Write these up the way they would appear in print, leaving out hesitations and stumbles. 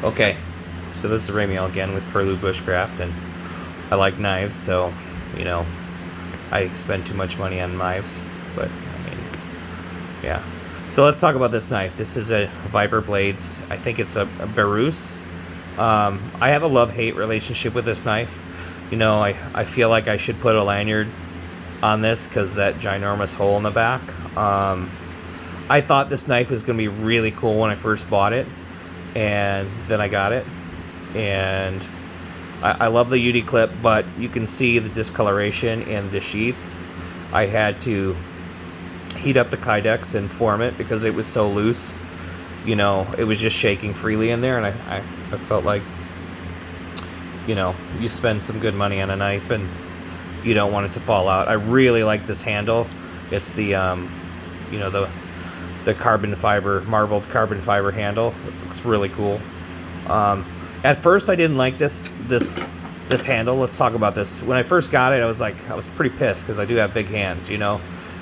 Okay, so this is Ramiel again with Curlew Bushcraft, and I like knives, so, you know, I spend too much money on knives, but, I mean, yeah. So let's talk about this knife. This is a Viper Blades. I think it's a burus. I have a love-hate relationship with this knife. You know, I feel like I should put a lanyard on this because that ginormous hole in the back. I thought this knife was going to be really cool when I first bought it, and then I got it, and I love the UD clip, but you can see the discoloration in the sheath. I had to heat up the Kydex and form it because it was so loose. You know, it was just shaking freely in there, and I felt like, you know, you spend some good money on a knife and you don't want it to fall out. I really like this handle. It's the you know, the carbon fiber, marbled carbon fiber handle. It looks really cool. At first I didn't like this handle. Let's talk about this. When I first got it, I was pretty pissed because I do have big hands, you know,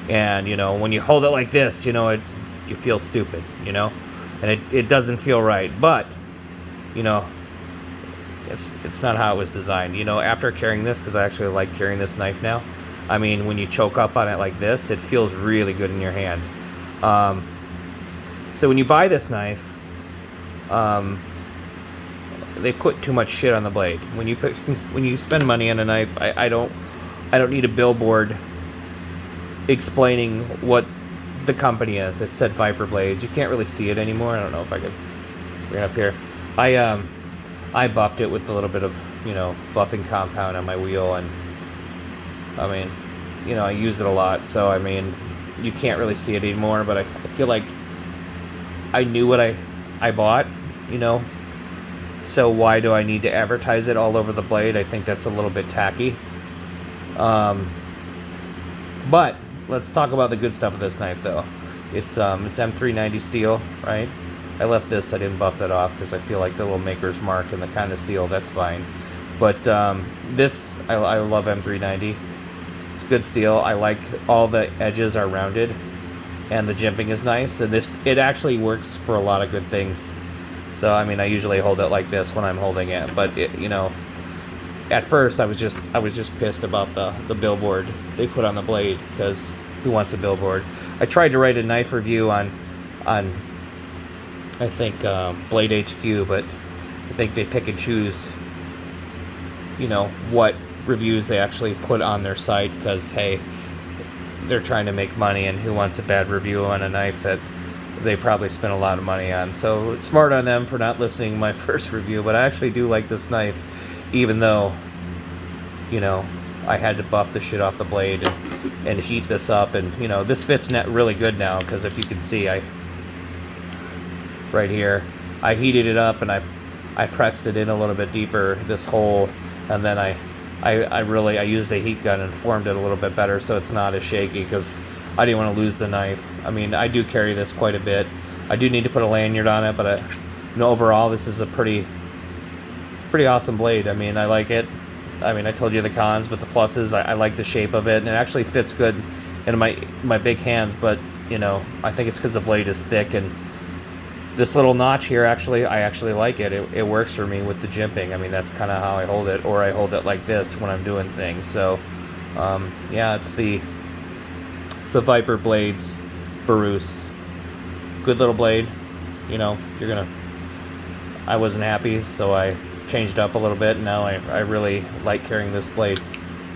and you know, when you hold it like this, you know, you feel stupid, you know, and it doesn't feel right. But you know, it's not how it was designed. You know, after carrying this, because I actually like carrying this knife now, I mean, when you choke up on it like this, it feels really good in your hand. So when you buy this knife, they put too much shit on the blade. When you spend money on a knife, I don't need a billboard explaining what the company is. It said Viper Blades. You can't really see it anymore. I don't know if I could bring it up here. I buffed it with a little bit of, you know, buffing compound on my wheel, and I mean, you know, I use it a lot, so I mean, you can't really see it anymore, but I feel like I knew what I bought, you know, so why do I need to advertise it all over the blade? I think that's a little bit tacky. But let's talk about the good stuff of this knife, though. It's M390 steel, right? I left this, I didn't buff that off because I feel like the little maker's mark and the kind of steel, that's fine. But this, I love M390. It's good steel. I like all the edges are rounded and the jimping is nice, and it actually works for a lot of good things. So I mean, I usually hold it like this when I'm holding it, but you know, at first I was just pissed about the billboard they put on the blade, because who wants a billboard? I tried to write a knife review on I think Blade HQ, but I think they pick and choose, you know, what reviews they actually put on their site, because hey, they're trying to make money, and who wants a bad review on a knife that they probably spent a lot of money on? So it's smart on them for not listening to my first review, but I actually do like this knife, even though, you know, I had to buff the shit off the blade and heat this up, and you know, this fits really good now, because if you can see, right here, I heated it up and I pressed it in a little bit deeper, this hole, and then I used a heat gun and formed it a little bit better so it's not as shaky, because I didn't want to lose the knife. I mean, I do carry this quite a bit. I do need to put a lanyard on it, but you know, overall this is a pretty awesome blade. I mean, I like it. I mean, I told you the cons, but the pluses, I like the shape of it, and it actually fits good in my big hands. But you know, I think it's because the blade is thick, and this little notch here, I actually like it. It works for me with the jimping. I mean, that's kind of how I hold it, or I hold it like this when I'm doing things. So yeah, it's the Viper Blades burus. Good little blade. You know, I wasn't happy, so I changed up a little bit, and now I really like carrying this blade.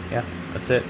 Yeah, that's it.